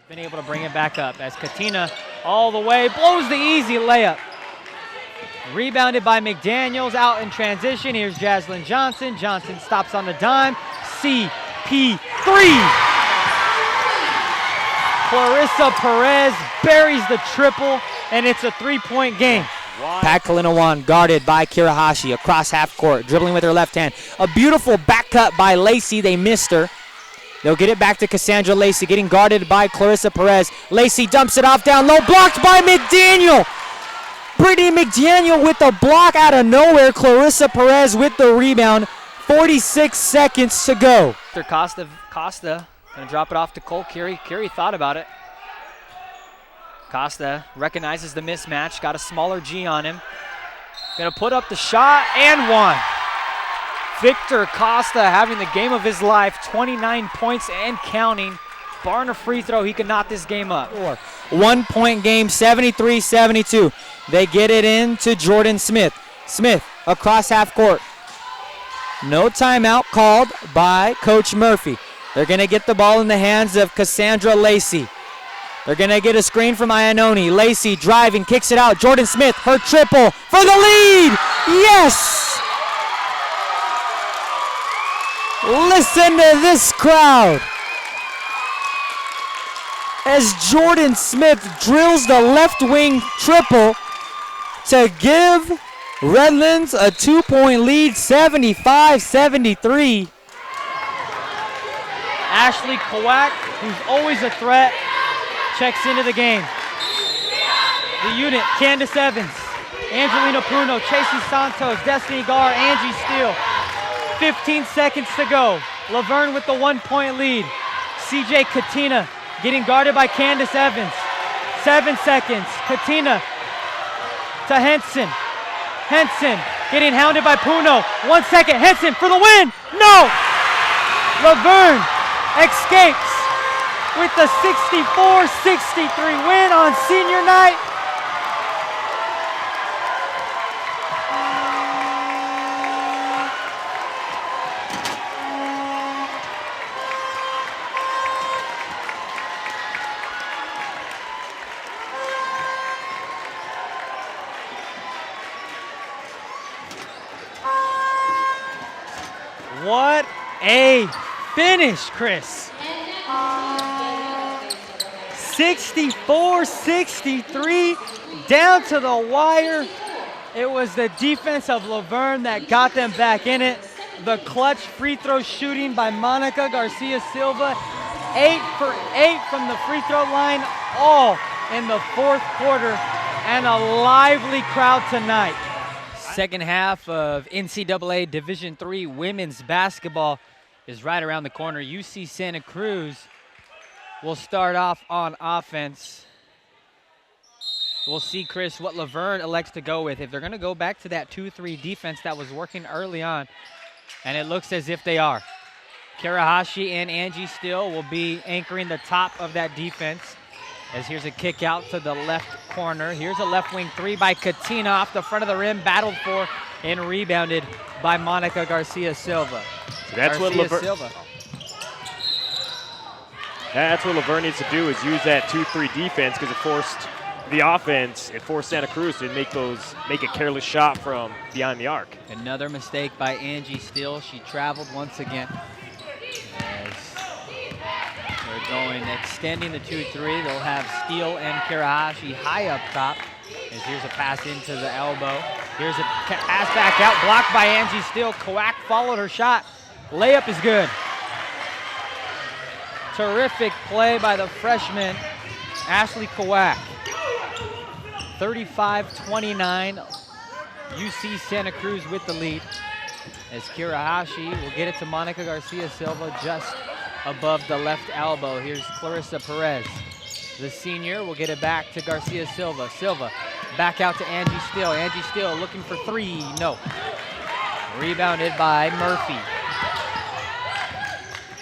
Been able to bring it back up as Katina all the way blows the easy layup. Rebounded by McDaniels, out in transition. Here's Jaslyn Johnson. Johnson stops on the dime. CP3. Clarissa Perez buries the triple, and it's a three-point game. Pat Kalinawan guarded by Kirahashi across half court, dribbling with her left hand. A beautiful back cut by Lacey. They missed her. They'll get it back to Cassandra Lacey, getting guarded by Clarissa Perez. Lacey dumps it off down low, blocked by McDaniel. Brittany McDaniel with the block out of nowhere. Clarissa Perez with the rebound. 46 seconds to go. Costa gonna drop it off to Cole Curie. Curie thought about it. Costa recognizes the mismatch, got a smaller G on him. Gonna put up the shot and one. Victor Costa having the game of his life, 29 points and counting. Barring a free throw, he could knock this game up. 1 point game, 73-72. They get it in to Jordan Smith. Smith across half court. No timeout called by Coach Murphy. They're gonna get the ball in the hands of Cassandra Lacey. They're gonna get a screen from Iannone. Lacey driving, kicks it out. Jordan Smith, her triple for the lead. Yes! Listen to this crowd as Jordan Smith drills the left wing triple to give Redlands a 2-point lead, 75-73. Ashley Kowak, who's always a threat, checks into the game. The unit, Candace Evans, Angelina Pruno, Chasey Santos, Destiny Gar, Angie Steele. 15 seconds to go. Laverne with the 1-point lead. CJ Katina getting guarded by Candace Evans. 7 seconds. Katina to Henson. Henson getting hounded by Puno. 1 second. Henson for the win. No! Laverne escapes with the 64-63 win on senior night. What a finish, Chris. 64-63, down to the wire. It was the defense of Laverne that got them back in it. The clutch free throw shooting by Monica Garcia Silva. 8 for 8 from the free throw line, all in the fourth quarter, and a lively crowd tonight. Second half of NCAA Division III women's basketball is right around the corner. UC Santa Cruz will start off on offense. We'll see, Chris, what Laverne elects to go with. If they're going to go back to that 2-3 defense that was working early on, and it looks as if they are. Kirahashi and Angie Steele will be anchoring the top of that defense. As here's a kick out to the left corner. Here's a left wing three by Katina off the front of the rim, battled for and rebounded by Monica Garcia Silva. So that's what Laverne needs to do, is use that 2-3 defense, because it forced the offense, it forced Santa Cruz to make a careless shot from behind the arc. Another mistake by Angie Steele. She traveled once again. Going, extending the 2-3. They'll have Steele and Kirahashi high up top. As here's a pass into the elbow. Here's a pass back out, blocked by Angie Steele. Kowak followed her shot. Layup is good. Terrific play by the freshman, Ashley Kowak. 35-29. UC Santa Cruz with the lead. As Kirahashi will get it to Monica Garcia Silva just above the left elbow. Here's Clarissa Perez. The senior will get it back to Garcia Silva. Silva back out to Angie Steele. Angie Steele looking for three. No. Rebounded by Murphy.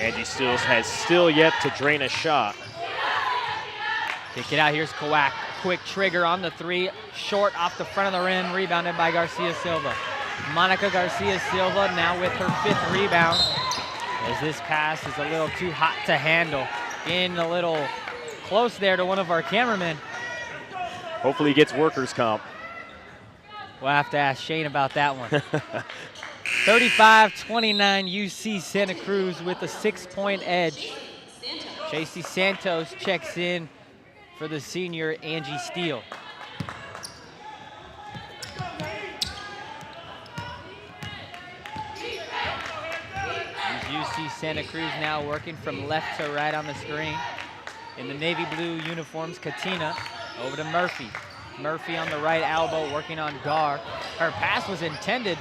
Angie Steele has still yet to drain a shot. Kick it out. Here's Kowak. Quick trigger on the three. Short off the front of the rim. Rebounded by Garcia Silva. Monica Garcia Silva now with her 5th rebound. As this pass is a little too hot to handle. In a little close there to one of our cameramen. Hopefully he gets workers' comp. We'll have to ask Shane about that one. 35-29 UC Santa Cruz with a 6-point edge. JC Santos checks in for the senior Angie Steele. UC Santa Cruz now working from left to right on the screen. In the navy blue uniforms, Katina over to Murphy. Murphy on the right elbow working on Gar. Her pass was intended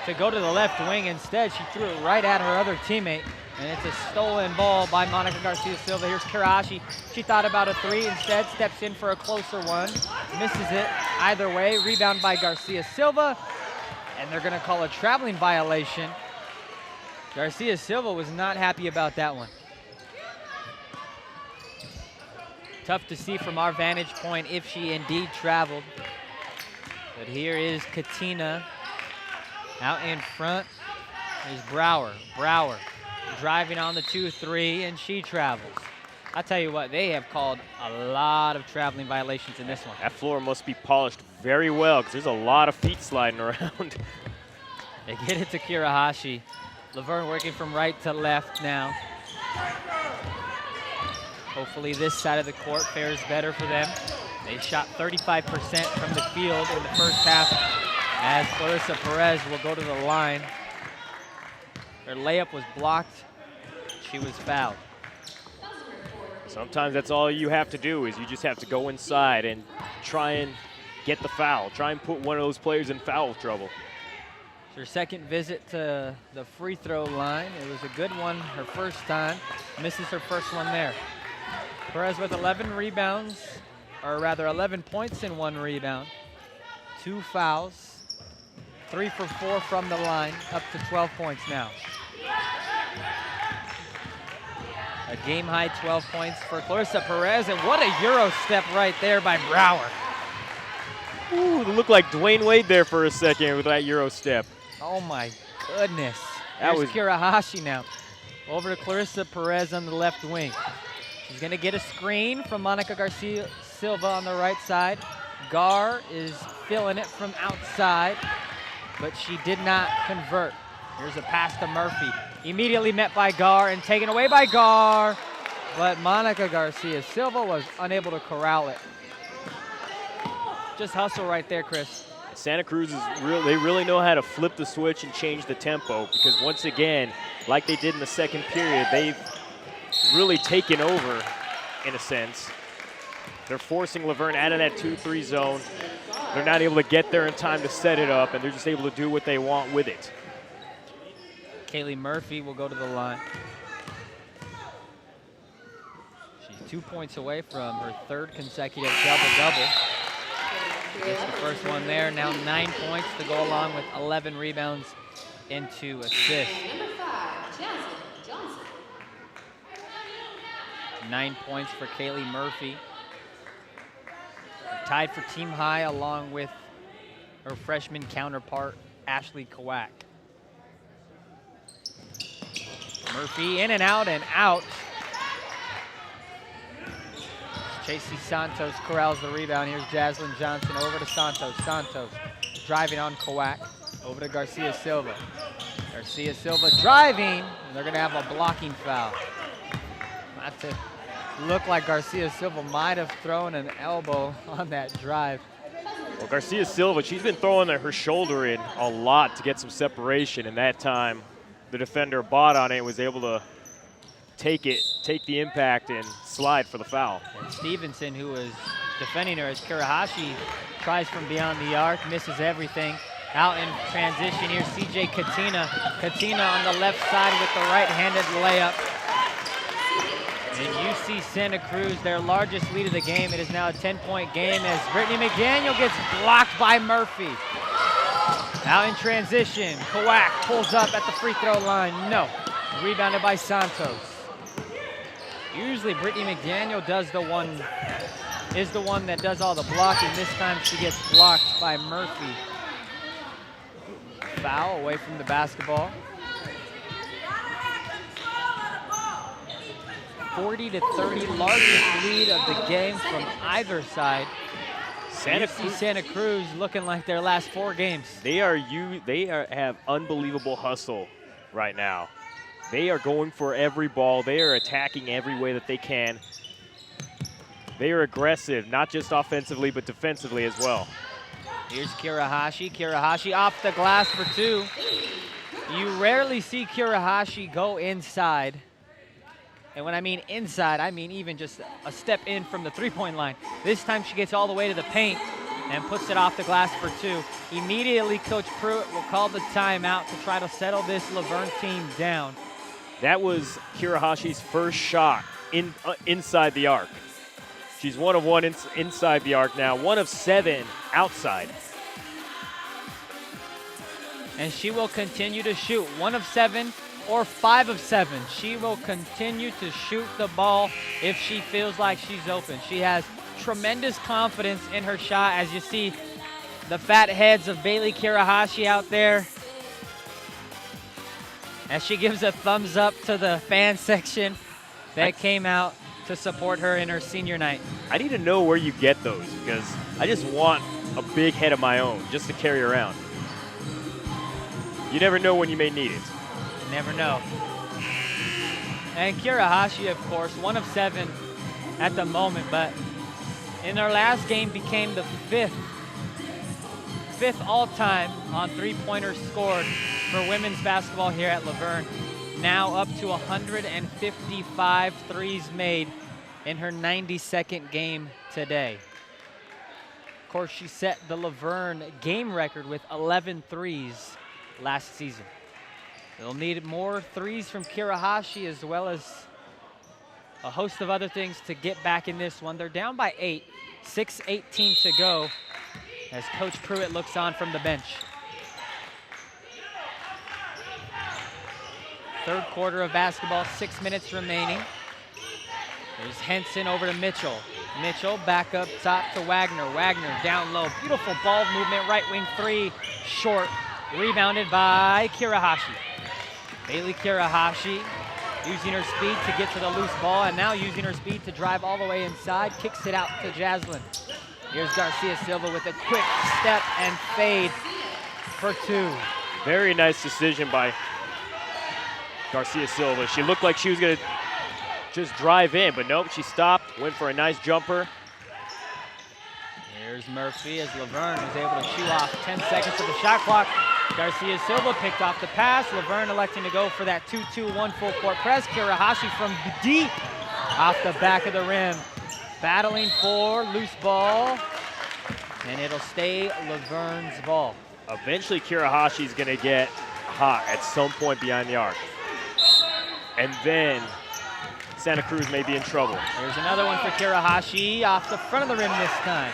to go to the left wing. Instead, she threw it right at her other teammate. And it's a stolen ball by Monica Garcia Silva. Here's Kirahashi. She thought about a three. Instead, steps in for a closer one. Misses it either way. Rebound by Garcia Silva. And they're going to call a traveling violation. Garcia Silva was not happy about that one. Tough to see from our vantage point if she indeed traveled. But here is Katina out in front. There's Brower. Brower driving on the 2-3, and she travels. I'll tell you what, they have called a lot of traveling violations in this one. That floor must be polished very well because there's a lot of feet sliding around. They get it to Kirahashi. Laverne working from right to left now. Hopefully this side of the court fares better for them. They shot 35% from the field in the first half as Clarissa Perez will go to the line. Her layup was blocked. She was fouled. Sometimes that's all you have to do is you just have to go inside and try and get the foul. Try and put one of those players in foul trouble. It's her second visit to the free throw line. It was a good one her first time. Misses her first one there. Perez with 11 rebounds, or rather 11 points and 1 rebound. 2 fouls. 3 for 4 from the line, up to 12 points now. A game-high 12 points for Clarissa Perez, and what a Euro step right there by Brower. Ooh, it looked like Dwayne Wade there for a second with that Euro step. Oh my goodness. That Here's was Kirahashi now. Over to Clarissa Perez on the left wing. She's gonna get a screen from Monica Garcia Silva on the right side. Gar is filling it from outside, but she did not convert. Here's a pass to Murphy. Immediately met by Gar and taken away by Gar, but Monica Garcia Silva was unable to corral it. Just hustle right there, Chris. Santa Cruz is they really know how to flip the switch and change the tempo because once again, like they did in the second period, they've really taken over in a sense. They're forcing Laverne out of that 2-3 zone. They're not able to get there in time to set it up, and they're just able to do what they want with it. Kaylee Murphy will go to the line. She's 2 points away from her third consecutive double-double. Gets the first one there, now 9 points to go along with 11 rebounds and 2 assists. 9 points for Kaylee Murphy. Tied for team high along with her freshman counterpart, Ashley Kowak. Murphy in and out and out. Chasey Santos corrals the rebound. Here's Jaslyn Johnson over to Santos. Santos driving on Kowak. Over to Garcia Silva. Garcia Silva driving, and they're gonna have a blocking foul. Not to look like Garcia Silva might have thrown an elbow on that drive. Well, Garcia Silva, she's been throwing her shoulder in a lot to get some separation, and that time the defender bought on it and was able to take the impact and slide for the foul. And Stevenson, who was defending her as Kirahashi tries from beyond the arc, misses everything. Out in transition, here's CJ Katina. Katina on the left side with the right-handed layup. And UC Santa Cruz, their largest lead of the game. It is now a 10-point game as Brittany McDaniel gets blocked by Murphy. Out in transition, Kowak pulls up at the free throw line. No, rebounded by Santos. Usually Brittany McDaniel is the one that does all the blocking. This time she gets blocked by Murphy. Foul away from the basketball. 40-30, largest lead of the game from either side. Santa Cruz looking like their last 4 games. They have unbelievable hustle right now. They are going for every ball. They are attacking every way that they can. They are aggressive, not just offensively, but defensively as well. Here's Kirahashi. Kirahashi off the glass for 2. You rarely see Kirahashi go inside. And when I mean inside, I mean even just a step in from the 3-point line. This time she gets all the way to the paint and puts it off the glass for 2. Immediately, Coach Pruitt will call the timeout to try to settle this Laverne team down. That was Kirahashi's first shot inside the arc. She's 1 of 1 inside the arc now, 1 of 7 outside. And she will continue to shoot 1 of 7 or 5 of 7. She will continue to shoot the ball if she feels like she's open. She has tremendous confidence in her shot, as you see the fat heads of Bailey Kirahashi out there. As she gives a thumbs up to the fan section that came out to support her in her senior night. I need to know where you get those, because I just want a big head of my own just to carry around. You never know when you may need it. You never know. And Kirahashi, of course, 1 of 7 at the moment, but in her last game became the fifth all-time on 3-pointers scored for women's basketball here at Laverne. Now up to 155 threes made in her 92nd game today. Of course, she set the Laverne game record with 11 threes last season. They'll need more threes from Kirahashi, as well as a host of other things to get back in this one. They're down by 8, 6:18 to go, as Coach Pruitt looks on from the bench. Third quarter of basketball, 6 minutes remaining. There's Henson over to Mitchell. Mitchell back up top to Wagner. Wagner down low. Beautiful ball movement, right wing 3, short. Rebounded by Kirahashi. Bailey Kirahashi using her speed to get to the loose ball, and now using her speed to drive all the way inside. Kicks it out to Jaslyn. Here's Garcia Silva with a quick step and fade for 2. Very nice decision by Garcia Silva. She looked like she was going to just drive in, but nope, she stopped, went for a nice jumper. Here's Murphy as Laverne is able to chew off 10 seconds of the shot clock. Garcia Silva picked off the pass. Laverne electing to go for that 2-2-1 full court press. Kirahashi from deep off the back of the rim. Battling for loose ball, and it'll stay Laverne's ball. Eventually, Kirahashi's going to get hot at some point behind the arc. And then Santa Cruz may be in trouble. There's another one for Kirahashi off the front of the rim this time.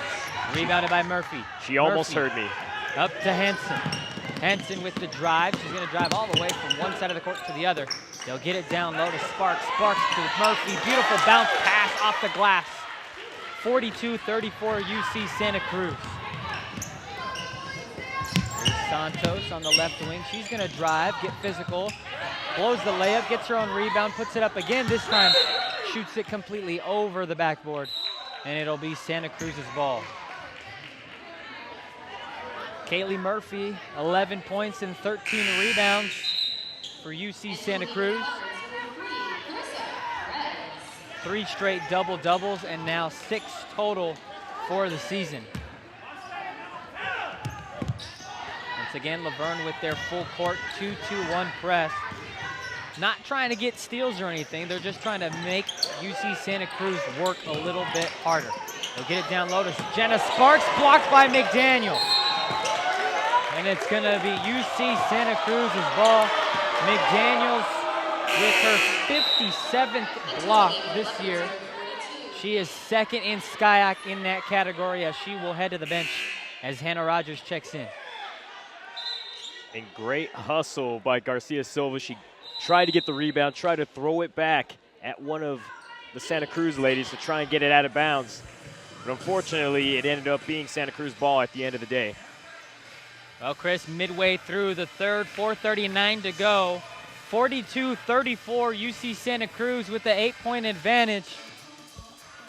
Rebounded by Murphy. She almost heard me. Up to Henson. Henson with the drive. She's going to drive all the way from one side of the court to the other. They'll get it down low to Sparks. Sparks to Murphy. Beautiful bounce pass off the glass. 42-34 UC Santa Cruz. Here's Santos on the left wing. She's going to drive, get physical. Blows the layup, gets her own rebound, puts it up again. This time shoots it completely over the backboard, and it'll be Santa Cruz's ball. Kaylee Murphy, 11 points and 13 rebounds for UC Santa Cruz. 3 straight double-doubles, and now 6 total for the season. Once again, Laverne with their full court 2-2-1 press. Not trying to get steals or anything. They're just trying to make UC Santa Cruz work a little bit harder. They'll get it down low to Jenna Sparks, blocked by McDaniel. And it's going to be UC Santa Cruz's ball. McDaniels with her 57th block this year. She is second in SCIAC in that category, as she will head to the bench as Hannah Rogers checks in. And great hustle by Garcia Silva. She tried to get the rebound, tried to throw it back at one of the Santa Cruz ladies to try and get it out of bounds. But unfortunately, it ended up being Santa Cruz ball at the end of the day. Well, Chris, midway through the third, 4:39 to go. 42-34, UC Santa Cruz with the 8-point advantage.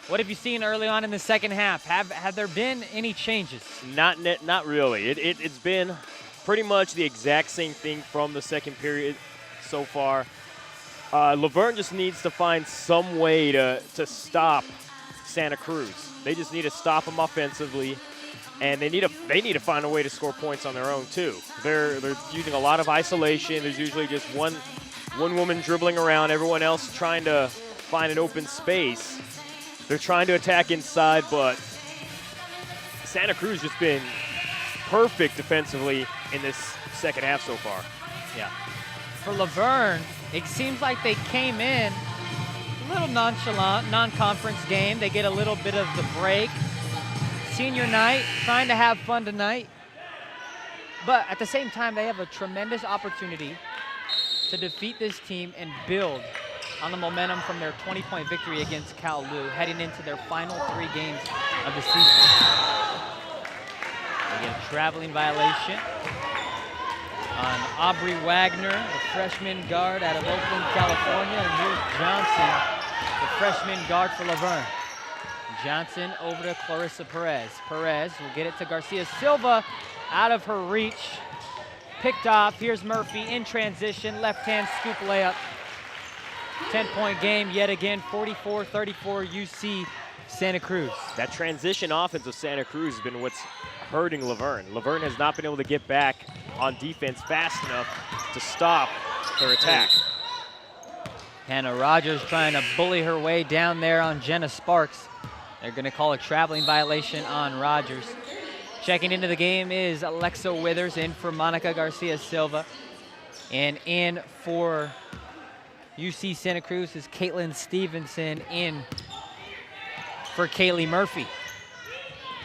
What have you seen early on in the second half? Have there been any changes? Not really. It's been pretty much the exact same thing from the second period so far. Laverne just needs to find some way to stop Santa Cruz. They just need to stop them offensively, and they need to find a way to score points on their own too. They're using a lot of isolation. There's usually just one woman dribbling around, everyone else trying to find an open space. They're trying to attack inside, but Santa Cruz just been perfect defensively in this second half so far. Yeah. For Laverne, it seems like they came in a little nonchalant, non-conference game. They get a little bit of the break. Senior night, trying to have fun tonight. But at the same time, they have a tremendous opportunity to defeat this team and build on the momentum from their 20-point victory against Cal Lu, heading into their final 3 games of the season. They get a traveling violation on Aubrey Wagner, the freshman guard out of Oakland, California. And here's Johnson, the freshman guard for Laverne. Johnson over to Clarissa Perez. Perez will get it to Garcia Silva, out of her reach. Picked off. Here's Murphy in transition, left-hand scoop layup. 10-point game yet again, 44-34 UC Santa Cruz. That transition offense of Santa Cruz has been what's hurting Laverne. Laverne has not been able to get back on defense fast enough to stop their attack. Hannah Rogers trying to bully her way down there on Jenna Sparks. They're going to call a traveling violation on Rogers. Checking into the game is Alexa Withers, in for Monica Garcia Silva. And in for UC Santa Cruz is Caitlin Stevenson, in for Kaylee Murphy.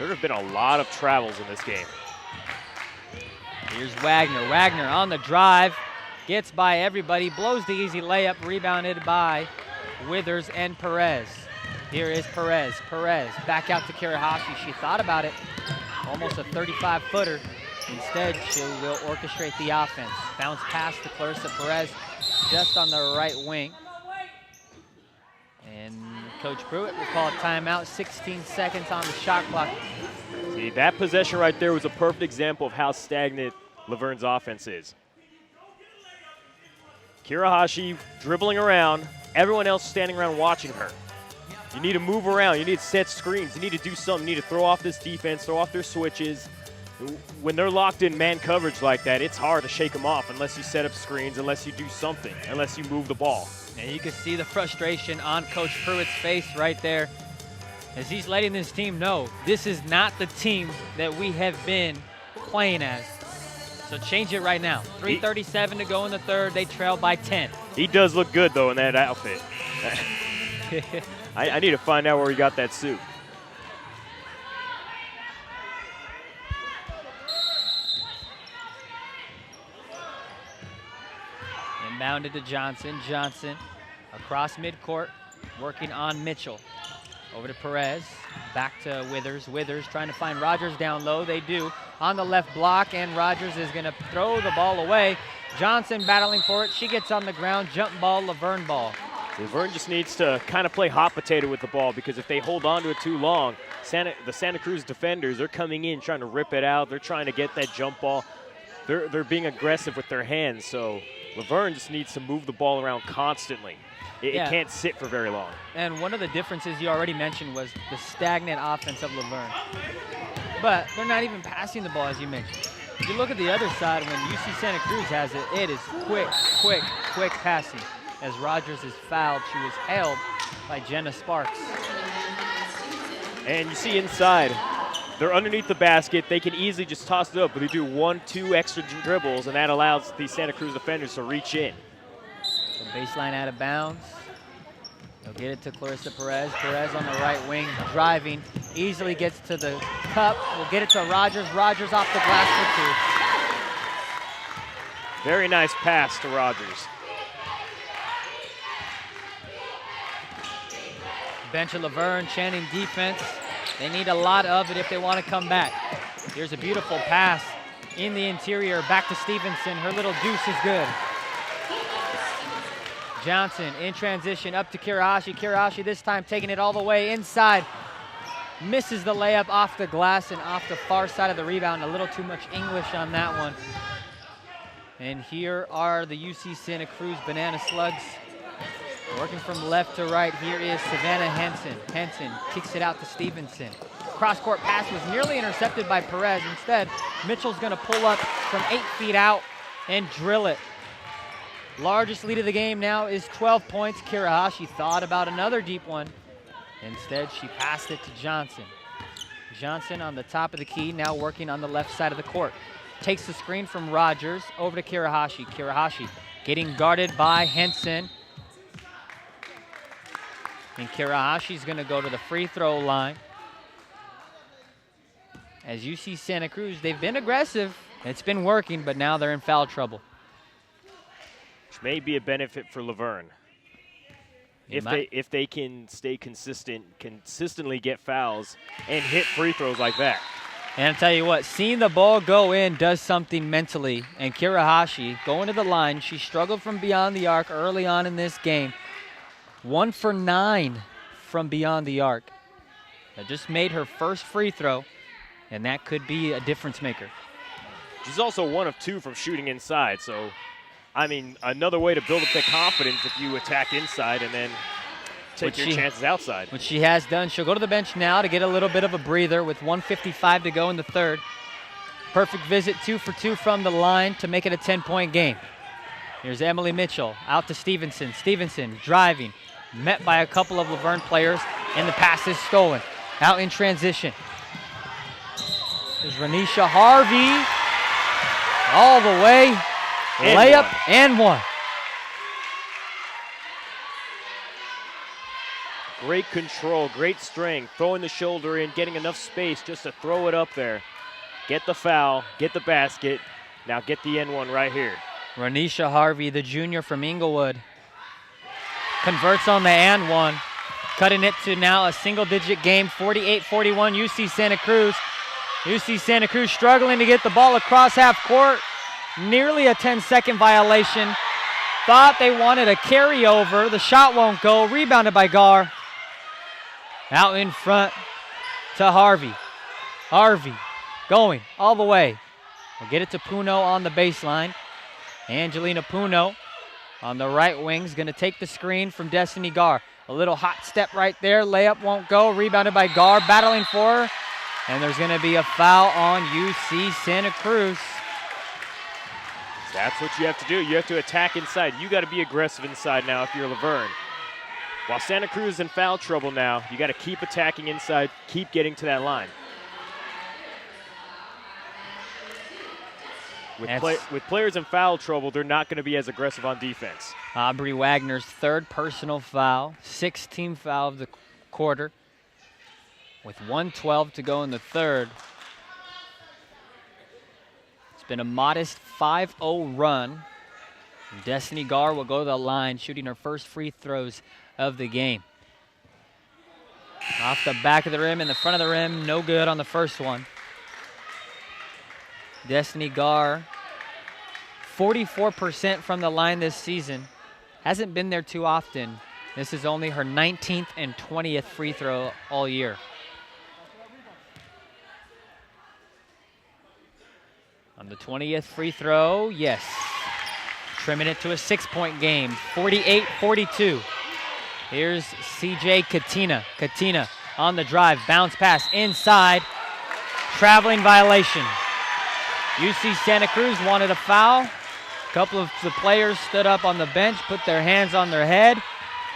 There have been a lot of travels in this game. Here's Wagner. Wagner on the drive, gets by everybody, blows the easy layup, rebounded by Withers and Perez. Here is Perez. Perez back out to Kirahashi. She thought about it, almost a 35-footer. Instead, she will orchestrate the offense. Bounce pass to Clarissa Perez, just on the right wing. And Coach Pruitt will call a timeout, 16 seconds on the shot clock. See, that possession right there was a perfect example of how stagnant Laverne's offense is. Kirahashi dribbling around, everyone else standing around watching her. You need to move around, you need to set screens, you need to do something, you need to throw off this defense, throw off their switches. When they're locked in man coverage like that, it's hard to shake them off unless you set up screens, unless you do something, unless you move the ball. And you can see the frustration on Coach Pruitt's face right there, as he's letting this team know this is not the team that we have been playing as. So change it right now. 3:37 to go in the third. They trail by 10. He does look good, though, in that outfit. I need to find out where he got that suit. Inbounded to Johnson. Johnson across midcourt, working on Mitchell. Over to Perez, back to Withers. Withers trying to find Rogers down low. They do on the left block, and Rogers is going to throw the ball away. Johnson battling for it. She gets on the ground. Jump ball, Laverne ball. Laverne just needs to kind of play hot potato with the ball, because if they hold on to it too long, the Santa Cruz defenders, they're coming in trying to rip it out. They're trying to get that jump ball. They're being aggressive with their hands, so Laverne just needs to move the ball around constantly. It can't sit for very long. And one of the differences you already mentioned was the stagnant offense of Laverne. But they're not even passing the ball, as you mentioned. If you look at the other side, when UC Santa Cruz has it, it is quick passing. As Rogers is fouled, she was held by Jenna Sparks. And you see inside, they're underneath the basket. They can easily just toss it up, but they do 1-2 extra dribbles, and that allows the Santa Cruz defenders to reach in. So baseline out of bounds. They'll get it to Clarissa Perez. Perez on the right wing, driving, easily gets to the cup. We'll get it to Rogers. Rogers off the glass for 2. Very nice pass to Rogers. Bench of Laverne chanting defense. They need a lot of it if they want to come back. Here's a beautiful pass in the interior, back to Stevenson. Her little deuce is good. Johnson in transition up to Kirahashi. Kirahashi this time taking it all the way inside. Misses the layup off the glass and off the far side of the rebound. A little too much English on that one. And here are the UC Santa Cruz Banana Slugs. Working from left to right, here is Savannah Henson. Henson kicks it out to Stevenson. Cross-court pass was nearly intercepted by Perez. Instead, Mitchell's gonna pull up from 8 feet out and drill it. Largest lead of the game now is 12 points. Kirahashi thought about another deep one. Instead, she passed it to Johnson. Johnson on the top of the key, now working on the left side of the court. Takes the screen from Rogers over to Kirahashi. Kirahashi getting guarded by Henson. And Kirahashi's gonna go to the free throw line. As you see Santa Cruz, they've been aggressive. It's been working, but now they're in foul trouble. Which may be a benefit for Laverne. If they can stay consistently get fouls and hit free throws like that. And I'll tell you what, seeing the ball go in does something mentally. And Kirahashi going to the line, she struggled from beyond the arc early on in this game. 1 for 9 from beyond the arc. That just made her first free throw, and that could be a difference maker. She's also 1 of 2 from shooting inside, so I mean, another way to build up the confidence if you attack inside and then take your chances outside. Which she has done. She'll go to the bench now to get a little bit of a breather with 1:55 to go in the third. Perfect visit, 2 for 2 from the line to make it a 10-point game. Here's Emily Mitchell out to Stevenson. Stevenson driving, met by a couple of Laverne players, and the pass is stolen. Out in transition. There's Renisha Harvey all the way. And layup one. and one. Great control, great strength, throwing the shoulder in, getting enough space just to throw it up there. Get the foul, get the basket. Now get the N1 right here. Renisha Harvey, the junior from Inglewood, converts on the and one, cutting it to now a single-digit game, 48-41 UC Santa Cruz. UC Santa Cruz struggling to get the ball across half court. Nearly a 10-second violation. Thought they wanted a carryover. The shot won't go. Rebounded by Gar. Out in front to Harvey. Harvey going all the way. We'll get it to Puno on the baseline. Angelina Puno on the right wing is going to take the screen from Destiny Gar. A little hot step right there. Layup won't go. Rebounded by Gar. Battling for her. And there's going to be a foul on UC Santa Cruz. That's what you have to do. You have to attack inside. You got to be aggressive inside now if you're Laverne. While Santa Cruz is in foul trouble now, you got to keep attacking inside, keep getting to that line. With players in foul trouble, they're not going to be as aggressive on defense. Aubrey Wagner's third personal foul, 6th team foul of the quarter. With 1:12 to go in the third. It's been a modest 5-0 run. Destiny Gar will go to the line, shooting her first free throws of the game. Off the back of the rim and the front of the rim, no good on the first one. Destiny Gar, 44% from the line this season. Hasn't been there too often. This is only her 19th and 20th free throw all year. On the 20th free throw, yes. Trimming it to a 6-point game, 48-42. Here's CJ Katina. Katina on the drive, bounce pass inside. Traveling violation. UC Santa Cruz wanted a foul. A couple of the players stood up on the bench, put their hands on their head.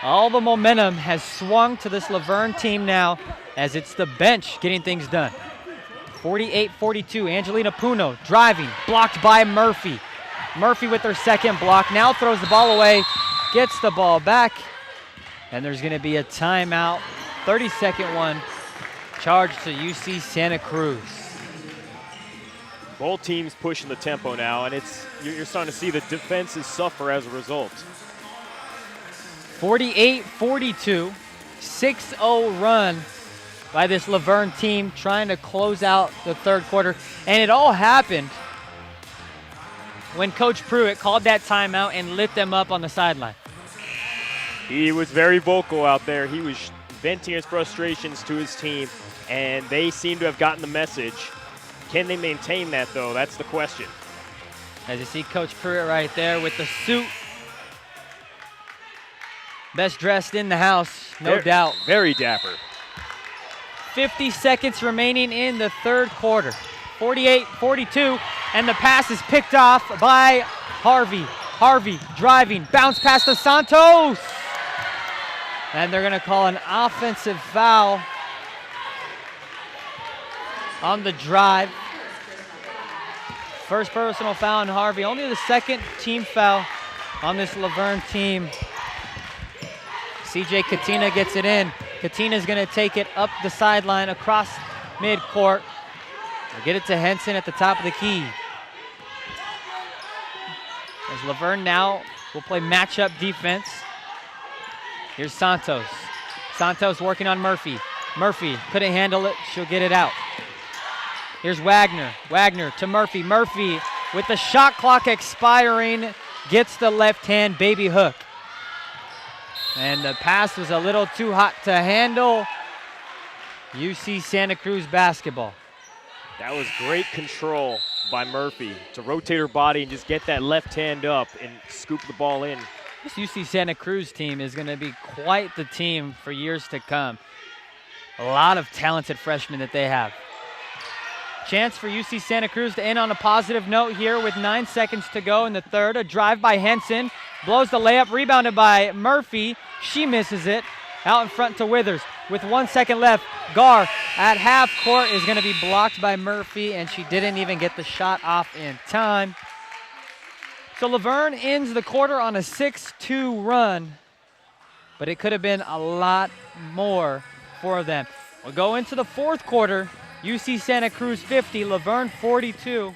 All the momentum has swung to this Laverne team now as it's the bench getting things done. 48-42, Angelina Puno driving, blocked by Murphy. Murphy with her second block, now throws the ball away, gets the ball back, and there's gonna be a timeout, 30-second one, charged to UC Santa Cruz. Both teams pushing the tempo now, and you're starting to see the defenses suffer as a result. 48-42, 6-0 run by this Laverne team trying to close out the third quarter. And it all happened when Coach Pruitt called that timeout and lit them up on the sideline. He was very vocal out there. He was venting his frustrations to his team, and they seem to have gotten the message. Can they maintain that, though? That's the question. As you see Coach Pruitt right there with the suit. Best dressed in the house, no doubt. Very dapper. 50 seconds remaining in the third quarter. 48-42, and the pass is picked off by Harvey. Harvey driving, bounce pass to Santos. And they're gonna call an offensive foul on the drive. First personal foul on Harvey, only the second team foul on this Laverne team. CJ Katina gets it in. Katina's gonna take it up the sideline across midcourt. They'll get it to Henson at the top of the key. As Laverne now will play matchup defense. Here's Santos. Santos working on Murphy. Murphy couldn't handle it, she'll get it out. Here's Wagner. Wagner to Murphy. Murphy with the shot clock expiring gets the left hand baby hook. And the pass was a little too hot to handle. UC Santa Cruz basketball. That was great control by Murphy to rotate her body and just get that left hand up and scoop the ball in. This UC Santa Cruz team is going to be quite the team for years to come. A lot of talented freshmen that they have. Chance for UC Santa Cruz to end on a positive note here with 9 seconds to go in the third. A drive by Henson, blows the layup, rebounded by Murphy. She misses it. Out in front to Withers with 1 second left. Gar at half court is going to be blocked by Murphy, and she didn't even get the shot off in time. So Laverne ends the quarter on a 6-2 run, but it could have been a lot more for them. We'll go into the fourth quarter. UC Santa Cruz 50, Laverne 42.